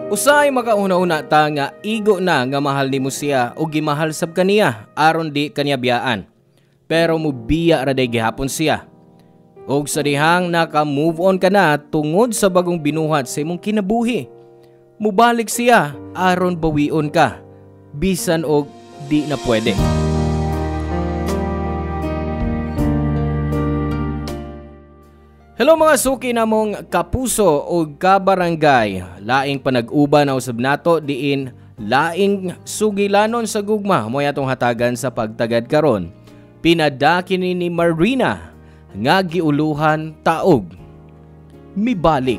Usay makauna-una ta nga igo na nga mahal nimo siya o gimahal sab kaniya aron di kaniya biyaan. Pero mubiya ra day gihapon siya. Og sa dihang naka-move on ka na tungod sa bagong binuhat sa imong kinabuhi. Mubalik siya aron bawion ka. Bisan og di na pwede. Hello mga suki namong kapuso o kabarangay. Laing panag-uban na usab nato diin laing sugilanon sa gugma mo atong hatagan sa pagtagad karon. Pinadaki ni Marina nga giuluhan taog mibalik.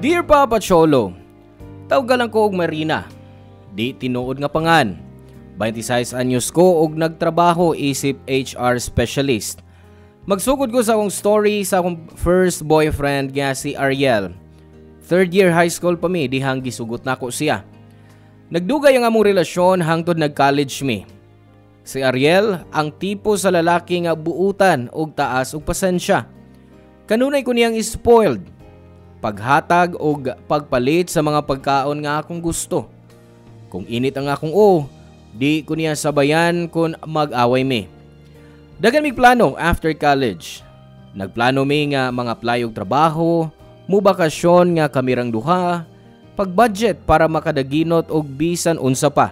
Dear Papa Cholo, tawag lang ko og Marina. Di tinuod nga pangan. 26 anyos ko og nagtrabaho isip HR specialist. Magsugod ko sa akong story sa akong first boyfriend nga si Ariel. Third year high school pa mi dihang gisugot nako siya. Nagdugay ang among relasyon hangtod nag-college mi. Si Ariel ang tipo sa lalaki nga buutan og taas og pasensya. Kanunay ko niyang spoiled. Paghatag og pagpalit sa mga pagkaon nga akong gusto. Kung init ang akong di ko niya sabayan kung mag-away mi. Dagan mi plano after college. Nagplano mi nga mga playog trabaho, mubakasyon nga kamirang duha, pag-budget para makadaginot og bisan unsa pa.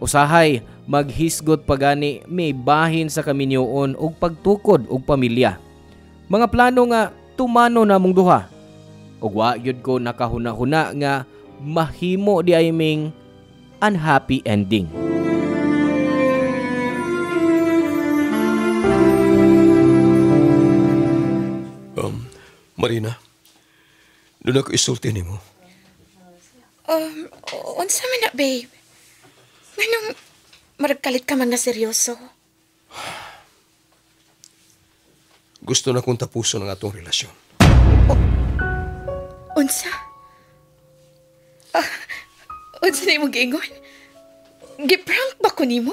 Usahay maghisgot pagani may bahin sa kaminyoon og pagtukod og pamilya. Mga plano nga tumano namong duha. Ug wa gyud ko nakahuna-huna nga mahimo di ay ming unhappy ending. Marina, doon ako isulti ni mo. Unsa man na, babe? Nganong maragkalit ka man nga seryoso? Gusto na kong tapuson ang atong relasyon. Unsa? Unsa na imong giingon? Giprank ba ko nimo?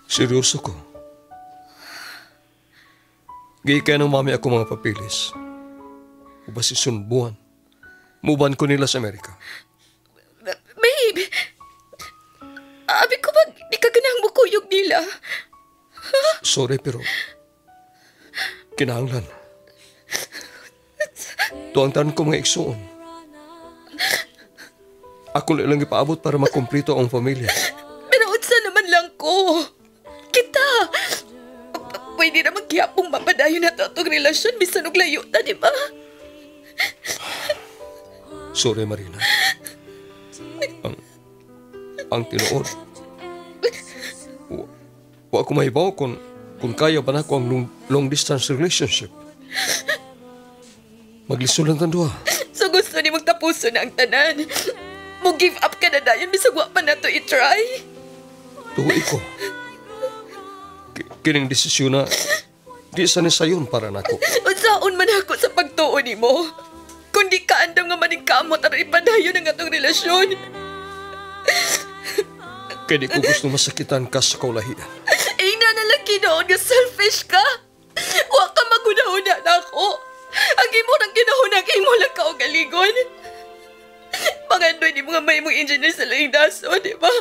Seryoso ko. Gihikay ng mami ako mga papilis. Uba si sunbuan. Muban ko nila sa Amerika. Babe! Abi ko ba di ka ganang bukuyog nila? Sorry pero kinahanglan. Tuwang-tanan ko mga igsuon. Ako lang ipaabot para makumplito ang pamilya. Pero unsa naman lang ko? Kita! Pwede na magyapong mapadayon na ito itong relasyon bisan og layo na, di ba? Sorry, Marina. Ang tinuod. Wa ko mahibaw kung kaya ba na ko ang long distance relationship. Maglisod lang tanduha. So gusto ni magtapuso na ang tanan. Mo give up ka na dayon bisag wa pa na to i-try. Tuwi ko. Kining desisyon na di sa nisayon para nako. Unsaon man ako sa pagtuo nimo? Kung di ka andam nga maning kamot aron ipadayon ang atong relasyon. Kaya di ko gusto masakitan ka sa kaulahian. Nalaki noon nga selfish ka. Wa ka magunahuna na ako. Ang imo nang ginahuna kay mo lang ka og galigon. Pangandoy ni mga may mong engineer sa laing daso, di ba?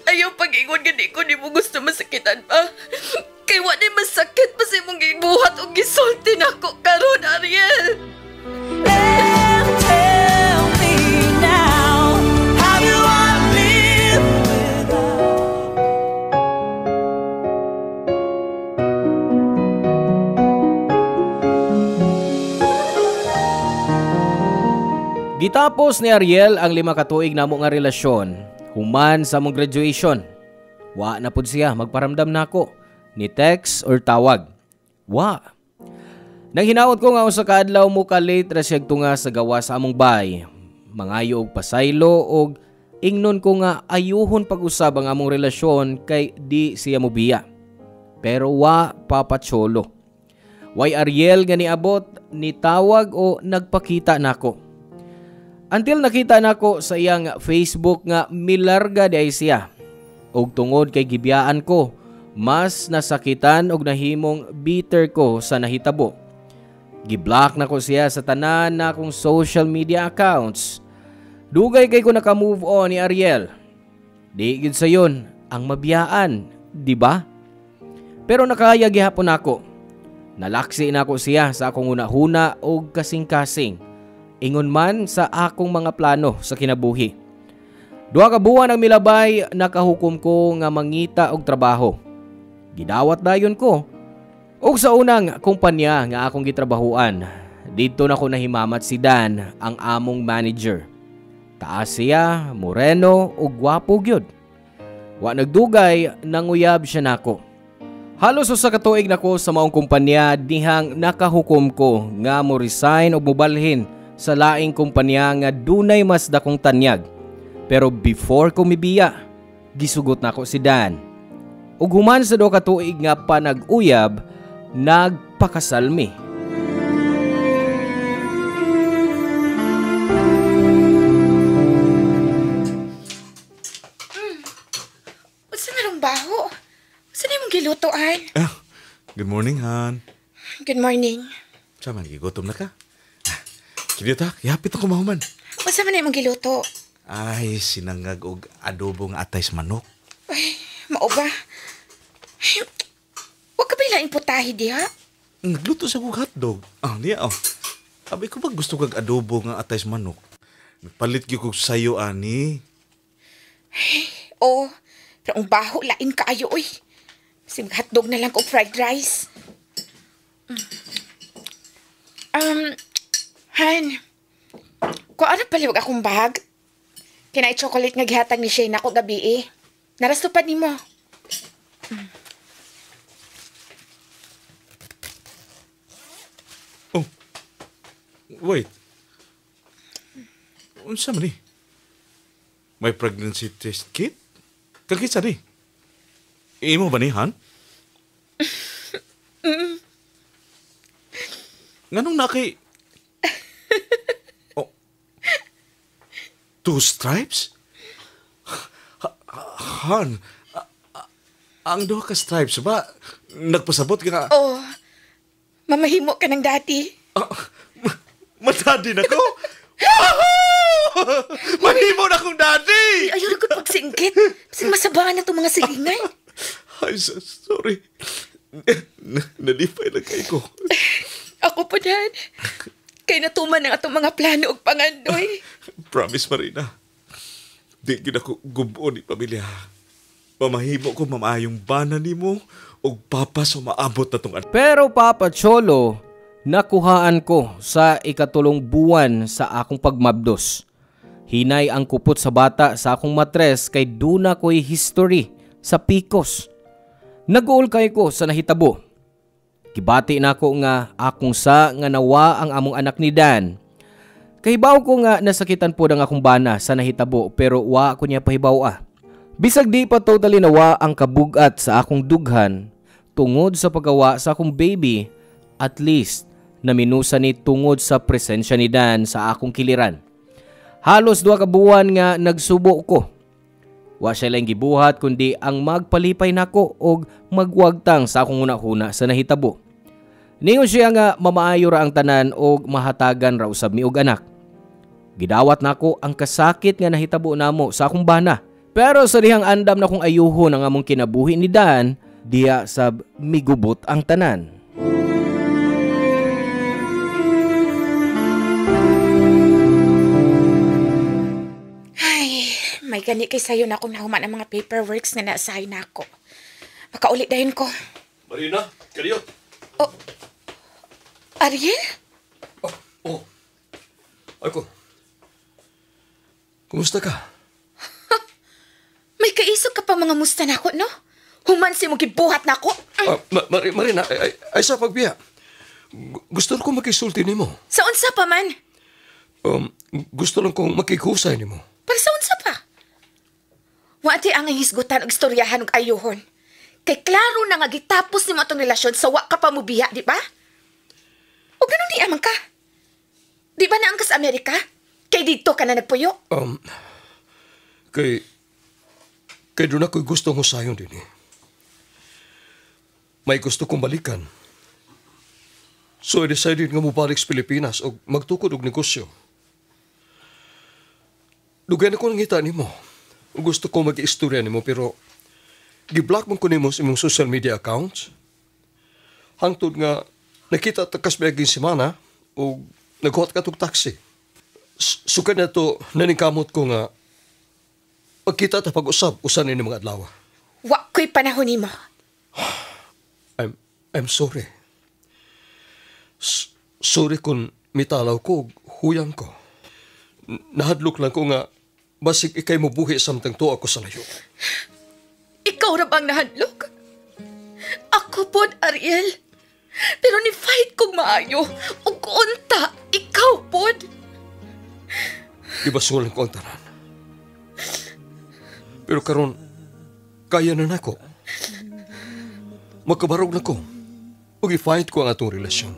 Ayaw pag-ingon nga di ko di mo gusto masakitan pa. Kay wa di masakit pa sa imong gibuhat o gisulti na ako karon, Ariel. Tell me now, how do I live without? Gitapos ni Ariel ang 5 katuig namo nga relasyon. Human sa mong graduation. Wa na pud siya magparamdam nako ni text or tawag. Wa. Nang hinaot ko nga usa ka adlaw mo ka late ra siya tunga sa gawa sa among bay. Mangayo og pasaylo og ingnon ko nga ayuhon pag-usab ang among relasyon kay di siya mobiya. Pero wa Papa Cholo. Way Ariel nga niabot ni tawag o nagpakita nako. Until nakita nako sa iyang Facebook nga milarga di ay siya. Og tungod kay gibiyaan ko, mas nasakitan og nahimong bitter ko sa nahitabo. Giblock na ko siya sa tanan na akong social media accounts. Dugay kay ko naka-move on ni Ariel. Di gid sayon ang mabiyaan, di ba? Pero nakaya gihapon ako. Nalaksi na ko siya sa akong hunahuna og kasing-kasing. Ingon man sa akong mga plano sa kinabuhi. 2 ka buwan ang milabay, nakahukom ko nga mangita og trabaho. Gidawat dayon ko. Og sa unang kumpanya nga akong gitrabahuan, dito na ko nahimamat si Dan, ang among manager. Taas siya, moreno ug gwapo gyud. Wa nagdugay, nanguyab siya nako. Halos usa ka tuig nako sa maong kumpanya dihang nakahukom ko nga mo resign ug mobalhin sa laing kumpanya nga dunay mas dakong tanyag. Pero before ko mibiya, gisugot nako si Dan. Ug human sa 2 ka tuig nga panag-uyab, nagpakasal mi. Unsa na rong baho? Unsa na imong gilutoan? Good morning, Han. Good morning. Sama, gigutom na ka? Kidita, yapit ako mahuman. Unsa man na imong giluto? Ay, sinangag og adobong atay sa manok. Ay, mao ba? Ay, wag ka ba ilaing putahe diha? Nagluto sa kong hotdog. Niya, Sabi ko ba gusto kag adobo nga atay sa manok? Nagpalit gyud kog sayo, ani. Oo, pero ang baho lain kaayo, oy. Sim hotdog na lang o fried rice. Han, kung ano paliwag akong bag? Kinay chocolate nga gihatag ni Shane ako gabi eh. Narastupad ni mo. Oh, wait. Unsa man ni? May pregnancy test kit? Kagisa ni? Imo ba ni, Han? Nganong nakay... Oh. 2 stripes? Han, ang 2 ka stripes ba? Nagpasabot ka nga... Oh, mamahimo ka ng dati. Matadi na ko? Wahoo! Mahimo na kong daddy! Ayaw na ko pagsinggit. Kasi masabahan na itong mga silingay. Ay, sorry. Nalipay lang kayo ko. Ako po, Dad. Kaya natuman ng atong mga plano og pangandoy. Promise, Marina. Di gina ko gubo ni pamilya. Pamahimo ko mamayong bana ni mo o papa sa maabot na tong Pero Papa Cholo, nakuhaan ko sa 3 buwan sa akong pagmabdos. Hinay ang kupot sa bata sa akong matres kay duna ko'y history sa PCOS. Nag-uol kay ko sa nahitabo. Kibati na ko nga akong sa nga nawa ang among anak ni Dan. Kahibaw ko nga nasakitan po ng akong bana sa nahitabo pero wa ko niya pahibaw. Bisag di pa totally nawa ang kabugat sa akong dughan tungod sa paggawa sa akong baby, at least naminusa ni tungod sa presensya ni Dan sa akong kiliran. Halos 2 ka buwan nga nagsubo ko. Wa siya lang gibuhat kundi ang magpalipay nako og magwagtang sa akong hunahuna sa nahitabo. Ningon siya nga mamaayo ra ang tanan og mahatagan ra usab mi og anak. Gidawat nako ang kasakit nga nahitabo namo sa akong bana. Pero sa dihang andam na kong ayuhon ang among kinabuhi ni Dan, diya sab migubot ang tanan. May gani kay sayo na akong nahuman ang mga paperworks na naasahin na ako. Makaulit dahin ko. Marina, kariyo. Oh, Ariel? Oh. Ako. Kumusta ka? May kaisog ka pa mga musta na ako, no? Human si mo gibuhat na ako. Marina, ay sa pagbiya. Gusto ko makisulti ni mo. Sa unsa pa man? Gusto lang kong makikusay ni mo. Para sa unsa pa? Wati ang hisgutan og istoryahan og ayuhon. Kay klaro na nga gitapos ni mo atong relasyon sa wa ka pa mo biya, di ba? O ganun di amang ka? Di ba na ang kas Amerika? Kay dito ka na nagpuyo? Kay doon ako'y gusto ng sayon din eh. may gusto kong balikan. So I decided nga mubalik sa Pilipinas o magtukod og negosyo. Dugay na ko nangita nimo. Gusto ko mag-istorya nimo pero giblock man ko nimo sa imong social media accounts. Hangtod nga nakita takas biaging semana o naghuot ka tog taxi. Sukad na to naningkamot ko nga pagkita ta pag-usab usan ni mga adlaw. Wa ko'y panahon nimo. I'm sorry. Sorry kung mitalaw ko, huyang ko. Nahadlok lang ko nga, basig ikay mo buhi samtang to ako sa layo. Ikaw ra bang nahadlok? Ako pod, Ariel. Pero ni-fight kong maayo. O kunta, ikaw pod. Ibasulan ko ang tanan. Pero karon, kaya na nako. Magkabarog na ko. Ug i-fight ko ang atong relasyon.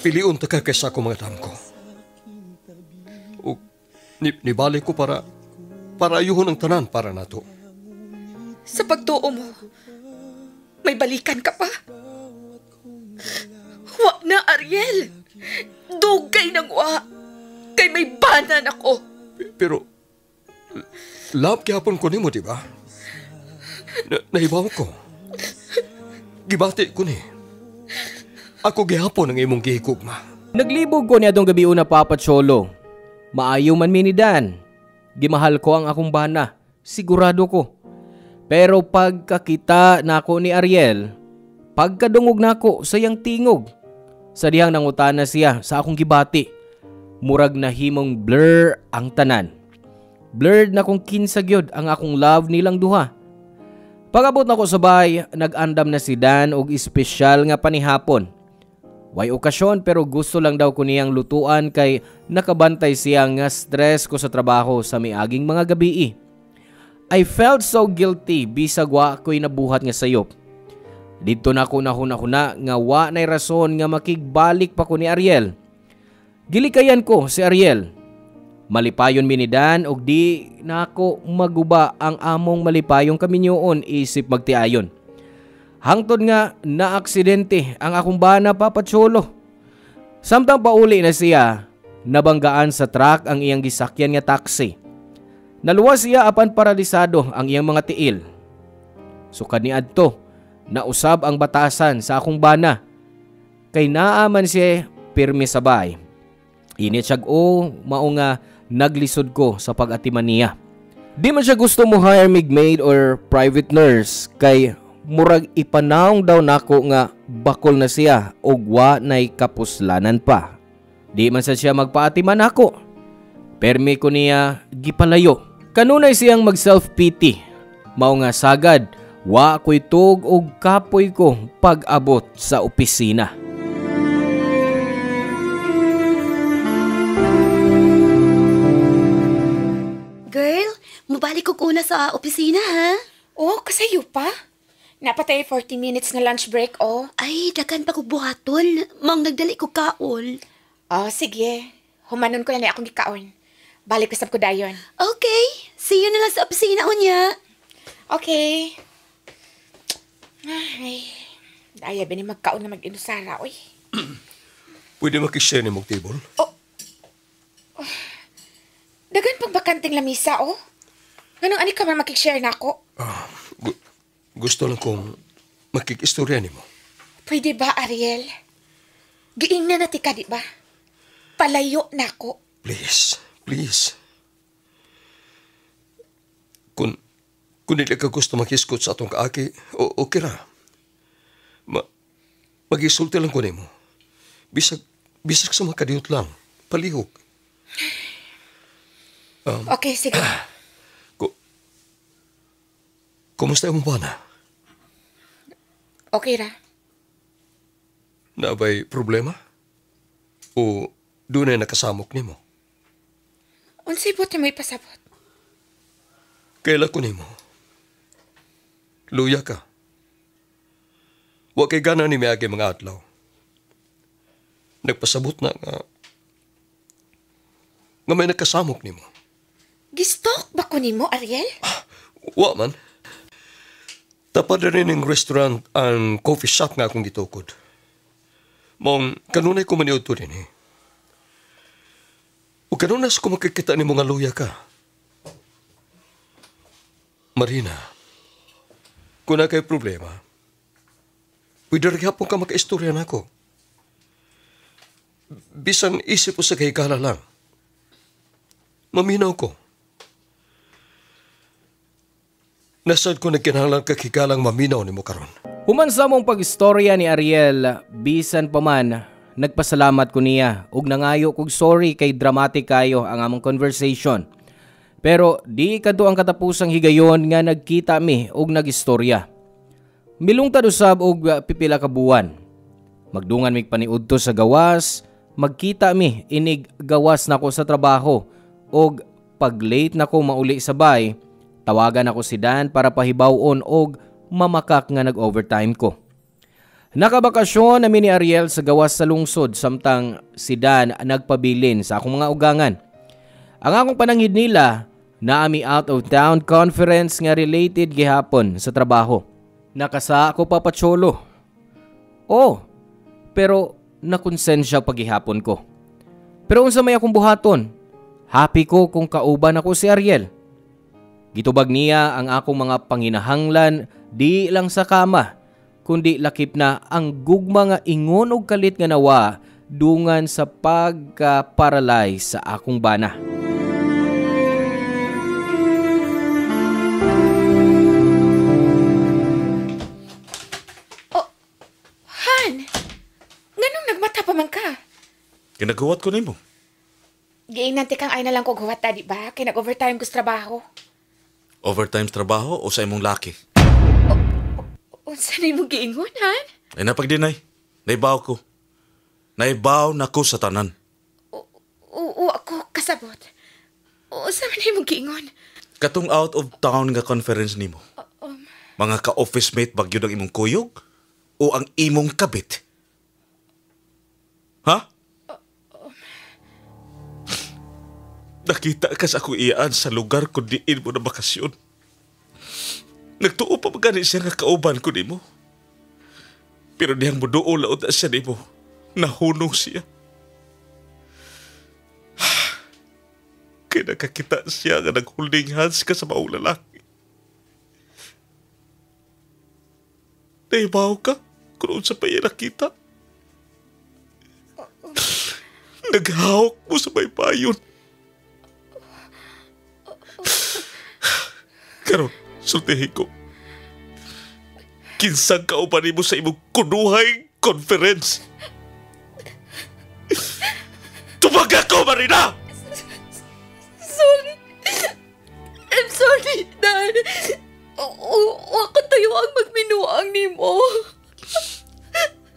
Piliun ta ka kaysa ako mga dam ko. Ug nibalik ko para ayuhon ang tanan para nato. Sa pagtuo mo, may balikan ka pa. Wa na, Ariel. Dugay nang wa. Kay may banan ako. Pero love gyapon ko nimo, di ba? Nahibaw ko. Gibati ko ni. Ako gihapon ang imong gihigugma. Naglibog ko ni atong gabi una, Papa Cholo. Maayo man mi ni Dan. Gimahal ko ang akong bana. Sigurado ko. Pero pagkakita nako ni Ariel, pagkadungog nako sa iyang tingog. Sa dihang nangutana siya sa akong gibati. Murag na himong blur ang tanan. Blurred na kong kinsagyod ang akong love nilang duha. Pag-abot na ko sa bahay, nag-andam na si Dan og espesyal nga panihapon. Way okasyon pero gusto lang daw ko niyang lutuan kay nakabantay siya nga stress ko sa trabaho sa miaging mga gabi. I felt so guilty bisag wa ko'y nabuhat nga sayop. Dito na ko nahuna-huna nga wa nay rason nga makigbalik pa ko ni Ariel. Gilikayan ko si Ariel. Malipayon mi ni Dan og di na ako maguba ang among malipayong kaminyoon isip magtiayon. Hangtod nga naaksidente ang akong bana, Papa Cholo. Samtang pauli na siya, nabanggaan sa truck ang iyang gisakyan nga taxi. Naluwas siya apan paralisado ang iyang mga tiil. Sukad ni adto, nausab ang batasan sa akong bana. Kay naaman siya pirmi sabay. Init siyag mao nga naglisod ko sa pag-atiman niya. Di man siya gusto mo hire mig maid or private nurse kay murag ipanawng daw nako nga bakol na siya og wa nay kapuslanan pa. Di man siya magpaatiman nako. Permi ko niya gipalayo. Kanunay siyang mag self-pity. Mao nga sagad, wa ko'y tug og kapoy ko pag-abot sa opisina. Girl, mabalik ko una sa opisina, ha? Oh, kasayo pa? Napatay 40 minutes na lunch break, oh. Ay, dagan pa ko buhaton. Mang nagdali ko kaol. Oh, sige. Humanon ko na akong gikaon. Balik kasab ko dayon. Okay, see you na lang sa opisina unya. Okay. Ay, daya ba ni magkaon na mag-inusara, oy. Pwede makishare ni mong table? Dagan pang bakanting lamisa, oh. Ganong ani ka man makikishare na ako? Gusto lang kong makikistorya ni mo. Pwede ba, Ariel? Giing na nati ka, di ba? Palayo na ako. Please. Kung hindi ka gusto makiskot sa atong kaaki, okay ra. Mag-isulti lang ko ni mo. Bisag sa makadiyot lang. Palihog. Okay, sige. Kumusta yung bana? Okay ra. Nabay problema? O doon ay nakasamok ni mo? Unsay buti mo ipasabot? Kaila ko ni mo. Luya ka. Wa kay gana ni Miyagi mga adlaw. Nagpasabot na nga may nakasamok ni mo. Gistok ba ko nimo, Ariel? Wa man. Tapad rin ng restaurant ang coffee shop nga akong gitukod. Mong, kanunay ko maniud to rin eh. O kanunas ko makikita ni mga luya ka. Marina, kung na kayo problema, pwede rin hapon ka makaistorya na ako. Bisan isip ko sa kahigala lang. Maminaw ko. Nasad ko nagkinahanglan kakigalang maminaw ni mo karon. Human sa mong pag-istorya ni Ariel, bisan pa man, nagpasalamat ko niya ug nangayo kog sorry kay dramatic kayo ang among conversation. Pero di kadto ang katapusang higayon nga nagkita mi ug nagistorya. Milungtad usab og pipila ka buwan. Magdungan mi paniudto sa gawas, magkita mi inig gawas nako sa trabaho og pag late nako mauli sa bay, tawagan ako si Dan para pahibaw-on og mamakak nga nag-overtime ko. Nakabakasyon namin ni Ariel sa gawas sa lungsod samtang si Dan nagpabilin sa akong mga ugangan. Ang akong pananghid nila naami out of town conference nga related gihapon sa trabaho. Nakasa ako papacholo. Oh, pero nakonsensya paghihapon ko. Pero unsa may akong buhaton, happy ko kung kauban ako si Ariel. Gitubag niya ang akong mga panginahanglan di lang sa kama, kundi lakip na ang gugma nga ingon og kalit nga nawa dungan sa pagka-paralyze sa akong bana. Oh, Han! Nganong nagmata pa man ka? Ginagawa ko nimo. Giinanti kang ay na lang ko guwata, di ba? Kaya nag-overtime ko sa trabaho. Overtime trabaho o sa imong laki? Unsa na mo giingon, Han? Ay napagdinay. Naibaw ko. Naibaw na ko sa tanan. Oo, ako kasabot. Unsa man mo giingon? Katong out of town nga conference nimo. Mga ka-office mate bagyo ng imong kuyog? O ang imong kabit? Ha? Nakita ka sa ako iyaan sa lugar kung diin mo na bakasyon. Nagtuo pa magani siya nga kauban ko nimo. Pero diyang mo doon laod na siya nimo. Nahunong siya. Kaya nakakita siya nga nag-holding hands ka sa maong lalaki. Naibaw ka kung sa pa iya nakita. Naghawak mo sa may payon. Karon, sultihin ko. Kinsang kauban mo sa imong kunuhay conference. Tubag ako, Marina! Sorry. I'm sorry, Dan. Wa ko tayo ang magminuang ni mo.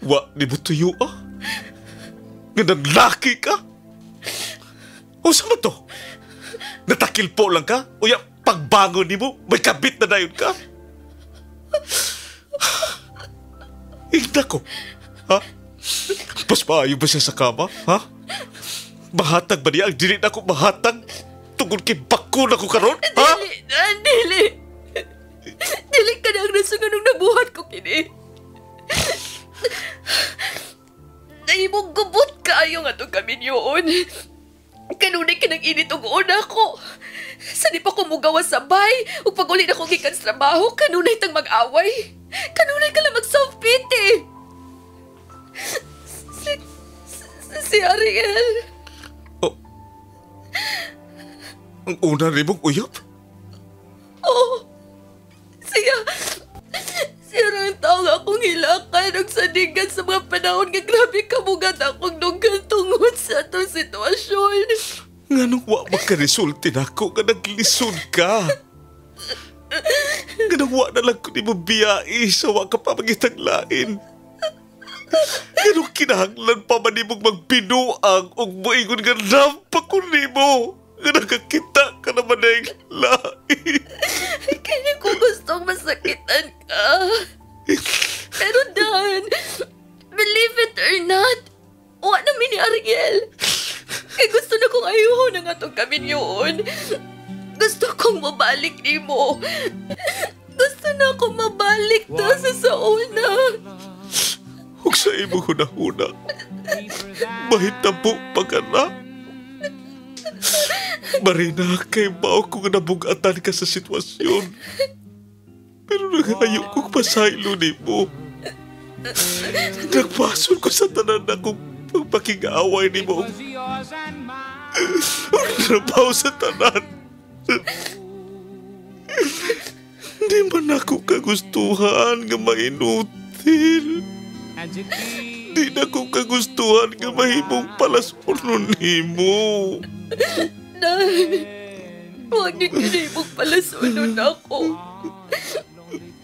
Wa, di mo tuyo ah? Nga naglaki ka? O saan to? Natakil po lang ka? O yung pagbangon ni mo, may kabit na dayon ka? Igda ko. Ha? Pas maayo ba siya sa kama? Ha? Mahatag ba niya ang dinit ako mahatag? Tungkol kay bako na ko karon? Ha? Dili. Dili ka na ang rason nung nabuhat ko kini. Naimong gubot kayo nga itong kami yun. Kanunay ka nang init og una ko. Sa di pa ko mugawas sa bay, ug pag uli na ko gikan sa trabaho, kanunay tang mag-away. Kanunay ka lang mag-self-pity. Si Ariel. Oh. Ang una rin mong uyap? Oh. Siya ang tao nga akong hilakan ug sadigan sa mga panahon nga grabe kabugat akong dugan tungod sa atong sitwasyon. Nga nung wa magka-resulti na ako nga naglisod ka. Nga nung wa na lang ko ni mo biyai sa wa ka pa magitaglain. Nga nung kinahanglan pa man ni mong magbinuang o moingon nga rampa ko ni mo. Nga nakakita ka naman na yung lain. Kaya ko gustong masakitan ka. Pero Dan, believe it or not, wa namin ni Ariel. Kaya gusto na kong ayuho na nga itong kami yun. Gusto kong mabalik ni mo. Gusto na ako mabalik ta sa sauna. Huwag sa imo huna-huna. Mahitabo pa ka na. Marina, kay bao kung nabugatan ka sa sitwasyon. Pero nangayo kong pasaylo ni mo. Nagpason ko sa tanan na kung pagpakingaway ni mo. Nabaw sa tanan. Di man ako kagustuhan nga mainutil. Di na ko kagustuhan nga mahimong palasunon ni mo. Nay, huwag din kinibog palasunon ako.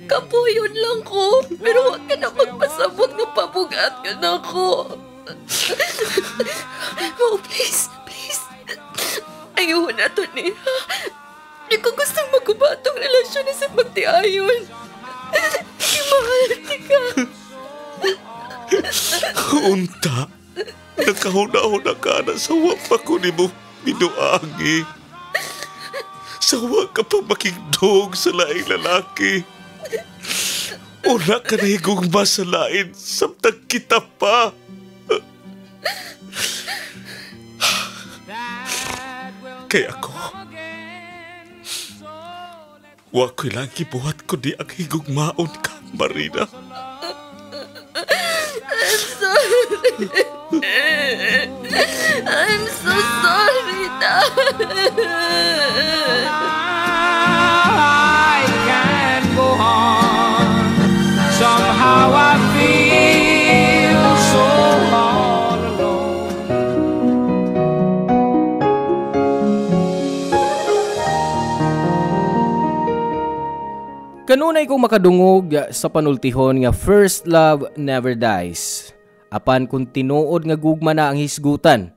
Kapuyon lang ko, pero huwag ka na magpasabot nga pabugat ka na ako. Oh, please, please. Ayaw na to niya. Di ko gustong magubatong relasyon na sa magtiayon. Di mahal ka. Unta, nakahuna-huna ka na sawa pa ko ni mo binuangi. Sawa ka pa makigdog sa laing lalaki. Una ka na higugma sa lain, samtang kita pa. Kaya ako, wa ko'y lang gibuhat ko di ang higugmaon ka, Marina. I'm so sorry, Dad. I can't go on. Somehow I feel so all alone. Kanunay kong makadungog sa panultihon nga first love never dies. Apan kung tinuod nga gugma na ang hisgutan,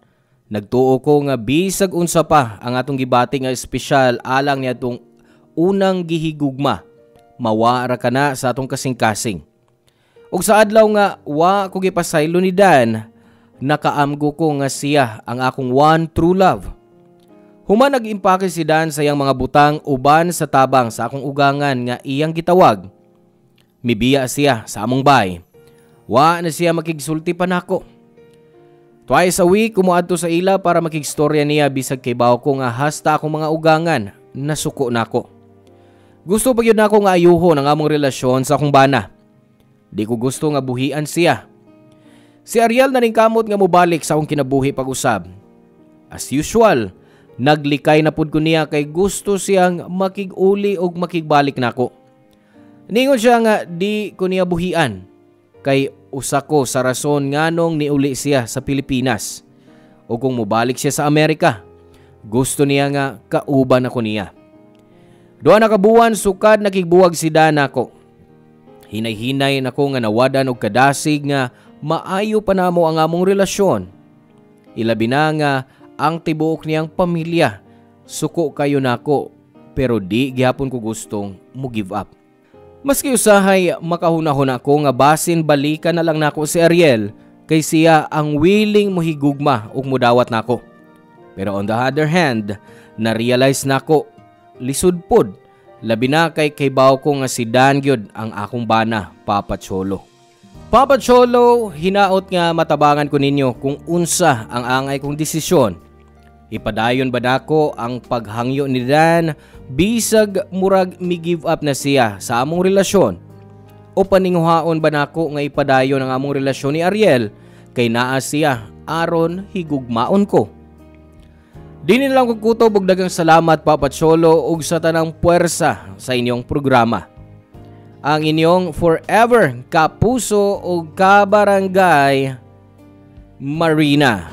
nagtuo ko nga bisag unsa pa ang atong gibati nga espesyal alang niya atong unang gihigugma. Mawara ka na sa atong kasing-kasing. Ug sa adlaw nga wa ko gipasaylo ni Dan, nakaamgo ko nga siya ang akong one true love. Human nag-impake si Dan sa iyang mga butang uban sa tabang sa akong ugangan nga iyang gitawag. Mibiya siya sa among bay. Wa na siya makigsulti pa nako. Twice a week kumuadto sa ila para makigstorya niya bisag kay bawo ko nga hasta akong mga ugangan nasuko nako. Gusto pa gyud nako nga ayuhon ang among relasyon sa akong bana. Di ko gusto nga buhian siya. Si Ariel na rin kamot nga mobalik sa akong kinabuhi pag-usab. As usual, naglikay na pud ko niya kay gusto siyang makig-uli og makigbalik nako. Ningon siya nga di ko niya buhian kay usa ko sa rason nganong niuli siya sa Pilipinas. O kung mobalik siya sa Amerika, gusto niya nga kauban ako niya. Duha na kabuwan sukad nakigbuwag si Dan ako. Hinay-hinay nako nga nawadan og kadasig nga maayo pa namo ang among relasyon. Ilabi na nga ang tibuok niyang pamilya. Suko kayo nako pero di gihapon ko gustong mo give up. Maski usahay makahunahon ako nga basin balikan na lang nako si Ariel kay siya ang willing mohigugma ug mudawat nako. Pero on the other hand, na-realize nako lisod pod labi na kay baw ko nga si Dan gyud ang akong bana, Papa Cholo. Papa Cholo, hinaot nga matabangan ko ninyo kung unsa ang angay kong desisyon. Ipadayon ba nako ang paghangyo ni Dan bisag murag mi-give up na siya sa among relasyon? O paninguhaon ba nako nga ipadayon ang among relasyon ni Ariel kay naa siya aron higugmaon ko? Dili lang kog kutob og daghang salamat Papa Cholo ug sa tanang puwersa sa inyong programa. Ang inyong forever kapuso ug kabarangay, Marina.